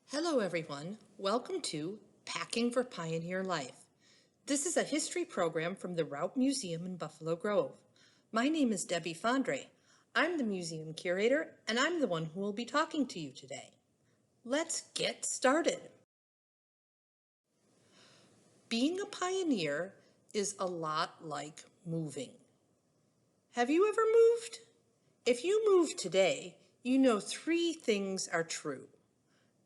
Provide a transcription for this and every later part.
Hello everyone, welcome to Packing for Pioneer Life. This is a history program from the Raupp Museum in Buffalo Grove. My name is Debbie Fondre. I'm the museum curator and I'm the one who will be talking to you today. Let's get started. Being a pioneer is a lot like moving. Have you ever moved? If you move today, you know three things are true.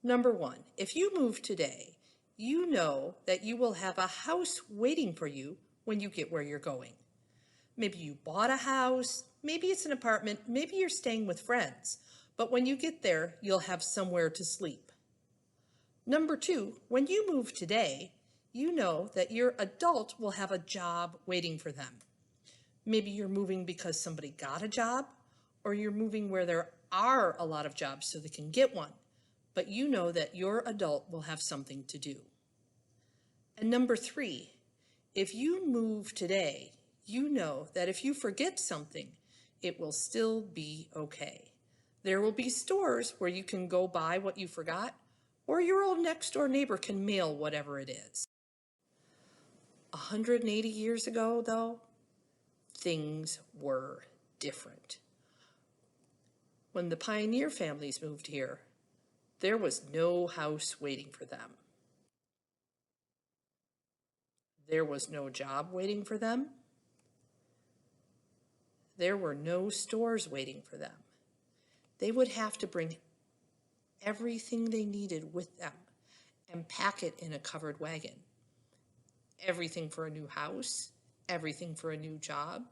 Number one, if you move today, you know that you will have a house waiting for you when you get where you're going. Maybe you bought a house, maybe it's an apartment, maybe you're staying with friends, but when you get there, you'll have somewhere to sleep. Number two, when you move today, you know that your adult will have a job waiting for them. Maybe you're moving because somebody got a job, or you're moving where there are a lot of jobs so they can get one. But you know that your adult will have something to do. And number three, if you move today, you know that if you forget something, it will still be okay. There will be stores where you can go buy what you forgot, or your old next door neighbor can mail whatever it is. 180 years ago, though, things were different. When the pioneer families moved here, there was no house waiting for them. There was no job waiting for them. There were no stores waiting for them. They would have to bring everything they needed with them and pack it in a covered wagon. Everything for a new house, everything for a new job,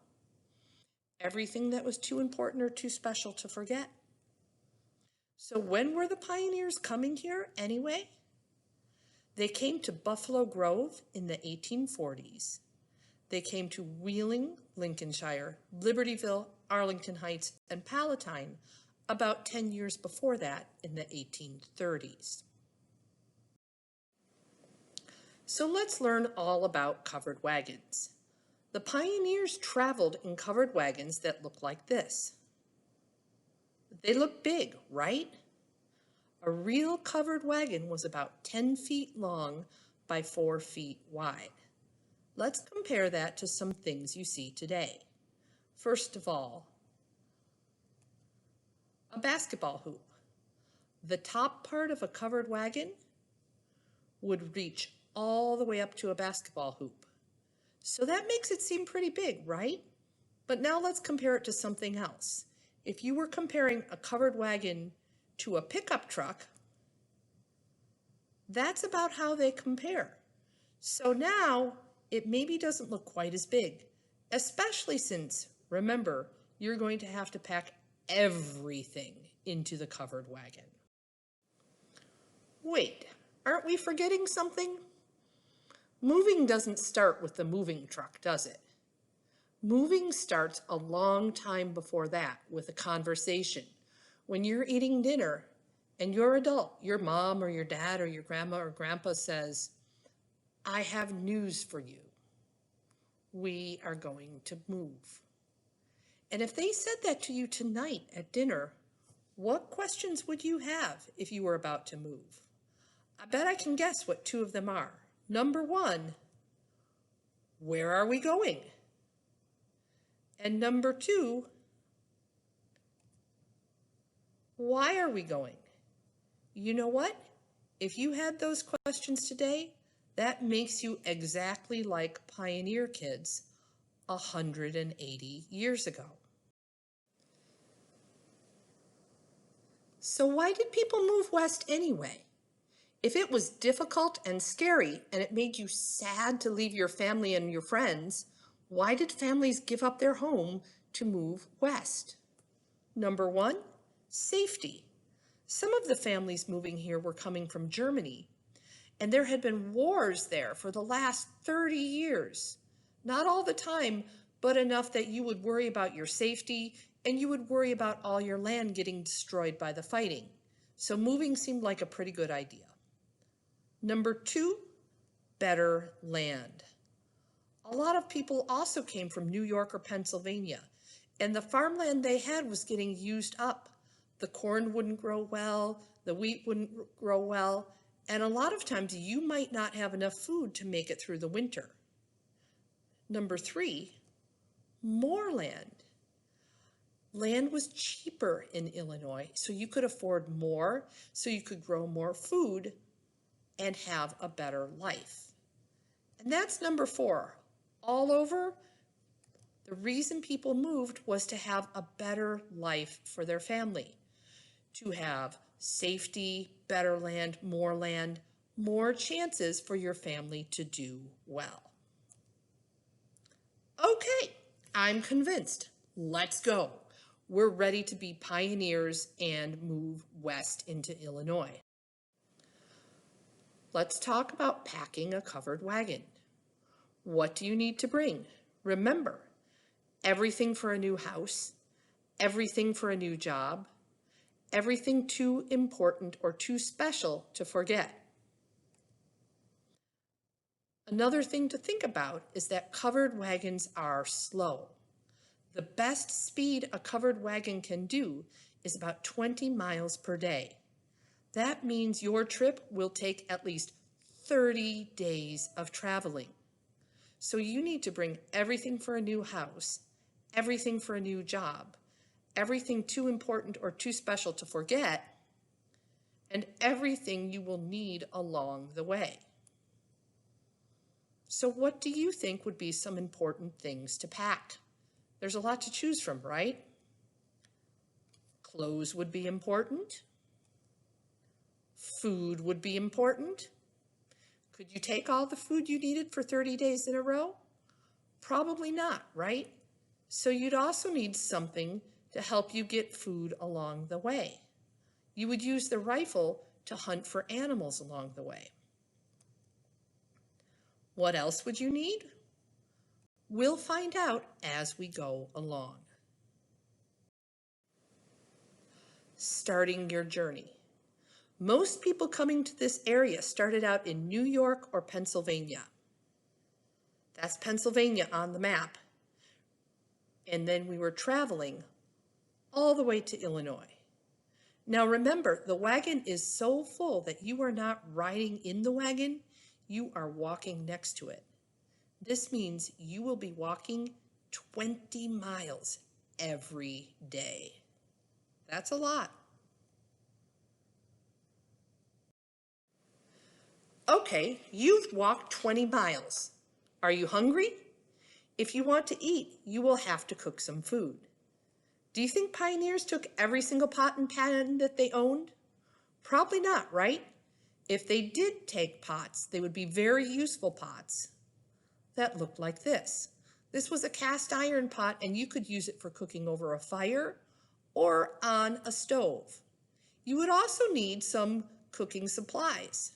everything that was too important or too special to forget. So when were the pioneers coming here anyway? They came to Buffalo Grove in the 1840s. They came to Wheeling, Lincolnshire, Libertyville, Arlington Heights, and Palatine about 10 years before that in the 1830s. So let's learn all about covered wagons. The pioneers traveled in covered wagons that look like this. They look big, right? A real covered wagon was about 10 feet long by 4 feet wide. Let's compare that to some things you see today. First of all, a basketball hoop. The top part of a covered wagon would reach all the way up to a basketball hoop. So that makes it seem pretty big, right? But now let's compare it to something else. If you were comparing a covered wagon to a pickup truck, that's about how they compare. So now it maybe doesn't look quite as big, especially since, remember, you're going to have to pack everything into the covered wagon. Wait, aren't we forgetting something? Moving doesn't start with the moving truck, does it? Moving starts a long time before that with a conversation. When you're eating dinner and you're adult, your mom or your dad or your grandma or grandpa says, "I have news for you. We are going to move." And if they said that to you tonight at dinner, what questions would you have if you were about to move? I bet I can guess what two of them are. Number one, where are we going? And number two, why are we going? You know what? If you had those questions today, that makes you exactly like pioneer kids 180 years ago. So why did people move west anyway? If it was difficult and scary and it made you sad to leave your family and your friends, why did families give up their home to move west? Number one, safety. Some of the families moving here were coming from Germany, and there had been wars there for the last 30 years. Not all the time, but enough that you would worry about your safety and you would worry about all your land getting destroyed by the fighting. So moving seemed like a pretty good idea. Number two, better land. A lot of people also came from New York or Pennsylvania, and the farmland they had was getting used up. The corn wouldn't grow well, the wheat wouldn't grow well, and a lot of times you might not have enough food to make it through the winter. Number 3, more land. Land was cheaper in Illinois, so you could afford more, so you could grow more food and have a better life. And that's number 4. All over, the reason people moved was to have a better life for their family, to have safety, better land, more chances for your family to do well. Okay, I'm convinced. Let's go. We're ready to be pioneers and move west into Illinois. Let's talk about packing a covered wagon. What do you need to bring? Remember, everything for a new house, everything for a new job, everything too important or too special to forget. Another thing to think about is that covered wagons are slow. The best speed a covered wagon can do is about 20 miles per day. That means your trip will take at least 30 days of traveling. So you need to bring everything for a new house, everything for a new job, everything too important or too special to forget, and everything you will need along the way. So what do you think would be some important things to pack? There's a lot to choose from, right? Clothes would be important. Food would be important. Could you take all the food you needed for 30 days in a row? Probably not, right? So you'd also need something to help you get food along the way. You would use the rifle to hunt for animals along the way. What else would you need? We'll find out as we go along. Starting your journey. Most people coming to this area started out in New York or Pennsylvania. That's Pennsylvania on the map. And then we were traveling all the way to Illinois. Now remember, the wagon is so full that you are not riding in the wagon, you are walking next to it. This means you will be walking 20 miles every day. That's a lot. Okay, you've walked 20 miles. Are you hungry? If you want to eat, you will have to cook some food. Do you think pioneers took every single pot and pan that they owned? Probably not, right? If they did take pots, they would be very useful pots that looked like this. This was a cast iron pot, and you could use it for cooking over a fire or on a stove. You would also need some cooking supplies,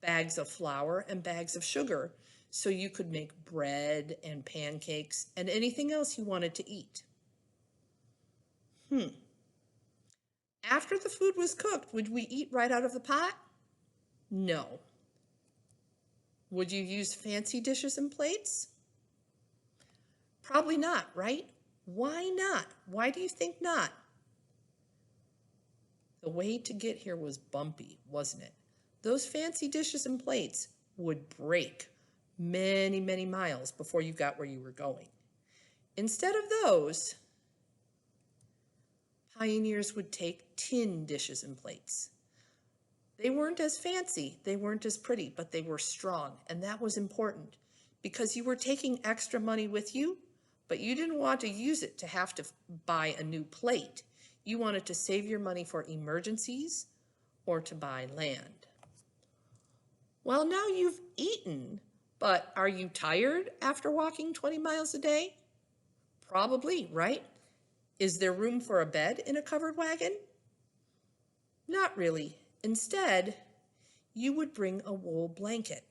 bags of flour and bags of sugar, so you could make bread and pancakes and anything else you wanted to eat. After the food was cooked, would we eat right out of the pot? No. Would you use fancy dishes and plates? Probably not, right? Why not? Why do you think not? The way to get here was bumpy, wasn't it? Those fancy dishes and plates would break many, many miles before you got where you were going. Instead of those, pioneers would take tin dishes and plates. They weren't as fancy, they weren't as pretty, but they were strong, and that was important because you were taking extra money with you, but you didn't want to use it to have to buy a new plate. You wanted to save your money for emergencies or to buy land. Well, now you've eaten, but are you tired after walking 20 miles a day? Probably, right? Is there room for a bed in a covered wagon? Not really. Instead, you would bring a wool blanket.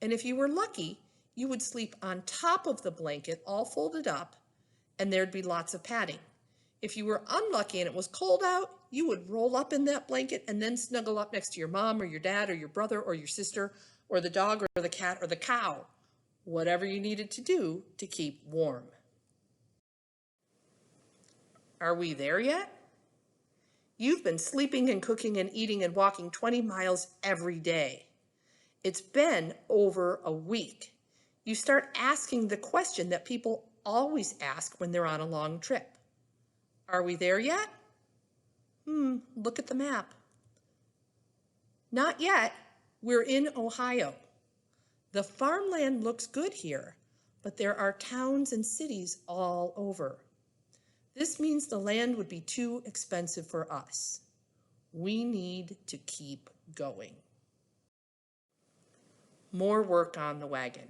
And if you were lucky, you would sleep on top of the blanket, all folded up, and there'd be lots of padding. If you were unlucky and it was cold out, you would roll up in that blanket and then snuggle up next to your mom or your dad or your brother or your sister or the dog or the cat or the cow, whatever you needed to do to keep warm. Are we there yet? You've been sleeping and cooking and eating and walking 20 miles every day. It's been over a week. You start asking the question that people always ask when they're on a long trip. Are we there yet? Look at the map. Not yet. We're in Ohio. The farmland looks good here, but there are towns and cities all over. This means the land would be too expensive for us. We need to keep going. More work on the wagon.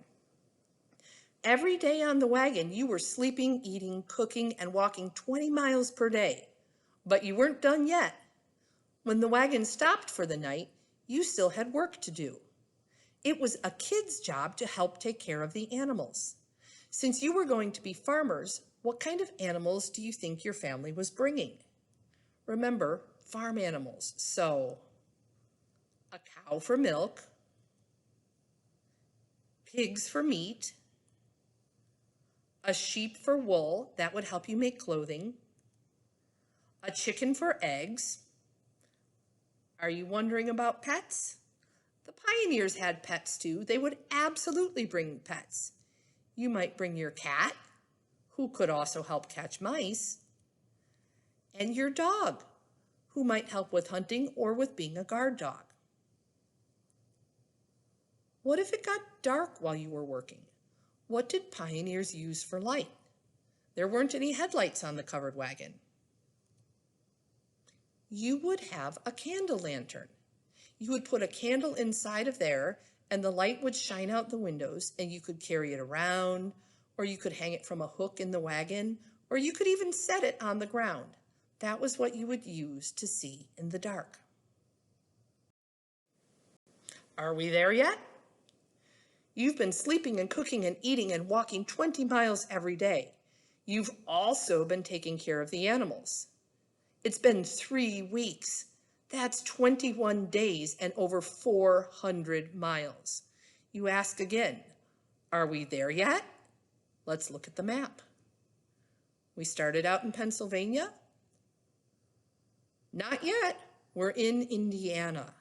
Every day on the wagon, you were sleeping, eating, cooking, and walking 20 miles per day. But you weren't done yet. When the wagon stopped for the night, you still had work to do. It was a kid's job to help take care of the animals. Since you were going to be farmers, what kind of animals do you think your family was bringing? Remember, farm animals. So, a cow for milk, pigs for meat, a sheep for wool, that would help you make clothing, a chicken for eggs. Are you wondering about pets? The pioneers had pets too. They would absolutely bring pets. You might bring your cat, who could also help catch mice, and your dog, who might help with hunting or with being a guard dog. What if it got dark while you were working? What did pioneers use for light? There weren't any headlights on the covered wagon. You would have a candle lantern. You would put a candle inside of there and the light would shine out the windows and you could carry it around, or you could hang it from a hook in the wagon, or you could even set it on the ground. That was what you would use to see in the dark. Are we there yet? You've been sleeping and cooking and eating and walking 20 miles every day. You've also been taking care of the animals. It's been 3 weeks. That's 21 days and over 400 miles. You ask again, are we there yet? Let's look at the map. We started out in Pennsylvania. Not yet. We're in Indiana.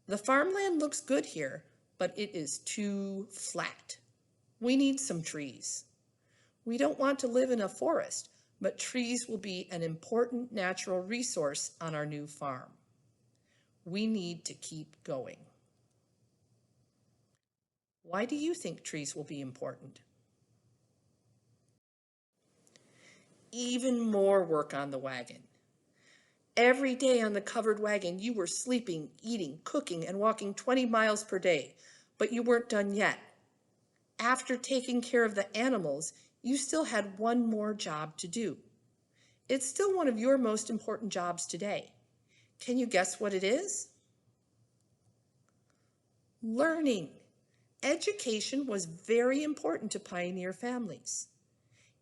The farmland looks good here, but it is too flat. We need some trees. We don't want to live in a forest, but trees will be an important natural resource on our new farm. We need to keep going. Why do you think trees will be important? Even more work on the wagon. Every day on the covered wagon, you were sleeping, eating, cooking, and walking 20 miles per day, but you weren't done yet. After taking care of the animals, you still had one more job to do. It's still one of your most important jobs today. Can you guess what it is? Learning. Education was very important to pioneer families.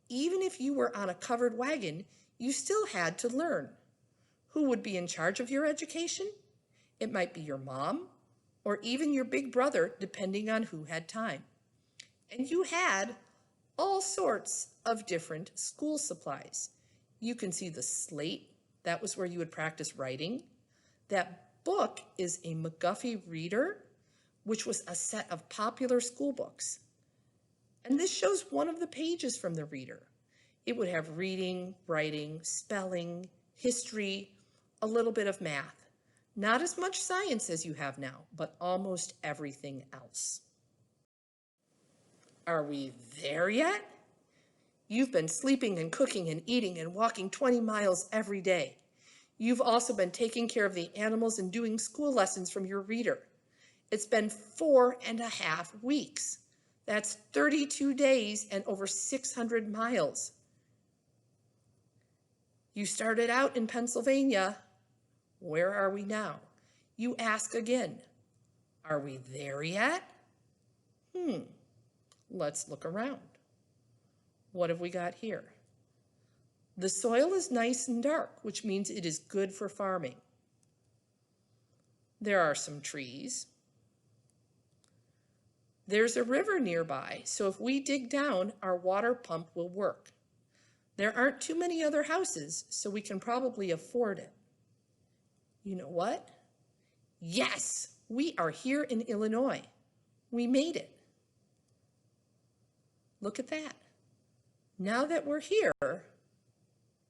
Even if you were on a covered wagon, you still had to learn. Who would be in charge of your education? It might be your mom or even your big brother, depending on who had time. And you had all sorts of different school supplies. You can see the slate. That was where you would practice writing. That book is a McGuffey reader, which was a set of popular school books. And this shows one of the pages from the reader. It would have reading, writing, spelling, history, a little bit of math. Not as much science as you have now, but almost everything else. Are we there yet? You've been sleeping and cooking and eating and walking 20 miles every day. You've also been taking care of the animals and doing school lessons from your reader. It's been 4.5 weeks. That's 32 days and over 600 miles. You started out in Pennsylvania. Where are we now? You ask again, are we there yet? Let's look around. What have we got here? The soil is nice and dark, which means it is good for farming. There are some trees. There's a river nearby, so if we dig down, our water pump will work. There aren't too many other houses, so we can probably afford it. You know what? Yes, we are here in Illinois. We made it. Look at that. Now that we're here,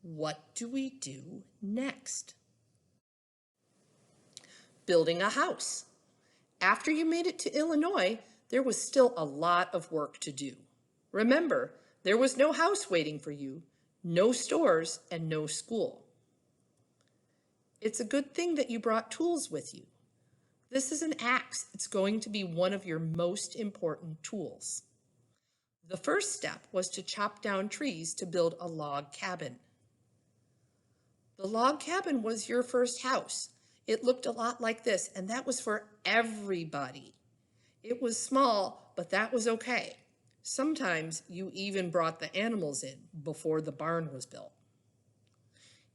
what do we do next? Building a house. After you made it to Illinois, there was still a lot of work to do. Remember, there was no house waiting for you, no stores, and no school. It's a good thing that you brought tools with you. This is an axe. It's going to be one of your most important tools. The first step was to chop down trees to build a log cabin. The log cabin was your first house. It looked a lot like this, and that was for everybody. It was small, but that was okay. Sometimes you even brought the animals in before the barn was built.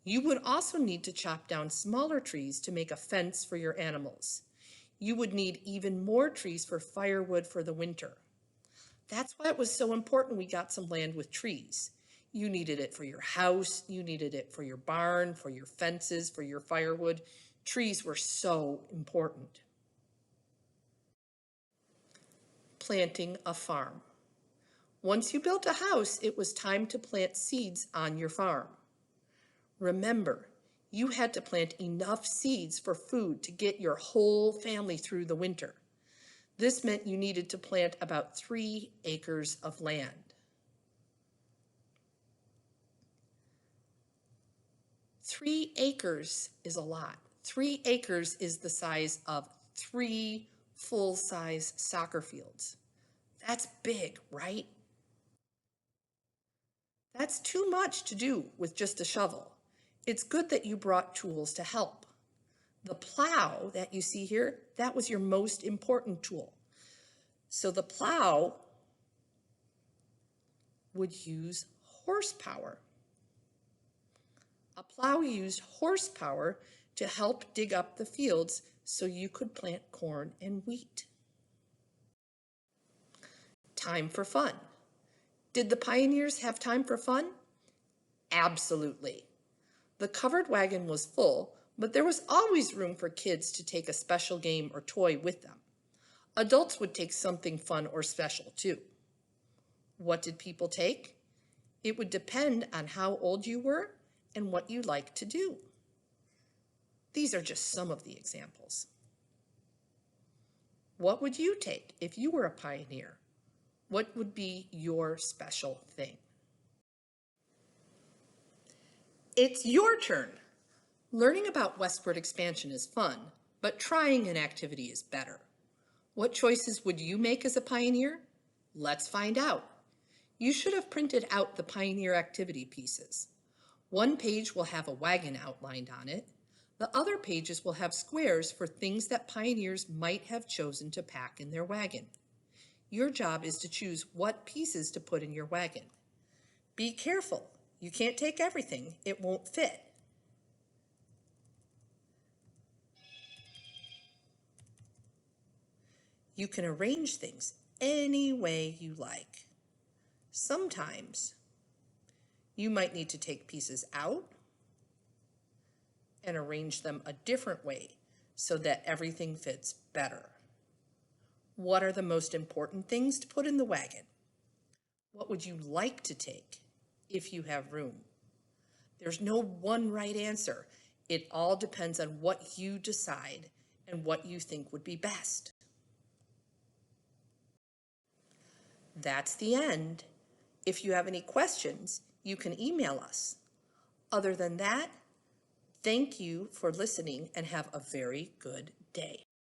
You would also need to chop down smaller trees to make a fence for your animals. You would need even more trees for firewood for the winter. That's why it was so important we got some land with trees. You needed it for your house, you needed it for your barn, for your fences, for your firewood. Trees were so important. Planting a farm. Once you built a house, it was time to plant seeds on your farm. Remember, you had to plant enough seeds for food to get your whole family through the winter. This meant you needed to plant about 3 acres of land. Three acres is a lot. 3 acres is the size of 3 full-size soccer fields. That's big, right? That's too much to do with just a shovel. It's good that you brought tools to help. The plow that you see here, that was your most important tool. So the plow would use horsepower. A plow used horsepower to help dig up the fields so you could plant corn and wheat. Time for fun. Did the pioneers have time for fun? Absolutely. The covered wagon was full, but there was always room for kids to take a special game or toy with them. Adults would take something fun or special too. What did people take? It would depend on how old you were and what you liked to do. These are just some of the examples. What would you take if you were a pioneer? What would be your special thing? It's your turn. Learning about westward expansion is fun, but trying an activity is better. What choices would you make as a pioneer? Let's find out. You should have printed out the pioneer activity pieces. One page will have a wagon outlined on it. The other pages will have squares for things that pioneers might have chosen to pack in their wagon. Your job is to choose what pieces to put in your wagon. Be careful. You can't take everything. It won't fit. You can arrange things any way you like. Sometimes you might need to take pieces out and arrange them a different way so that everything fits better. What are the most important things to put in the wagon? What would you like to take if you have room? There's no one right answer. It all depends on what you decide and what you think would be best. That's the end. If you have any questions, you can email us. Other than that, thank you for listening and have a very good day.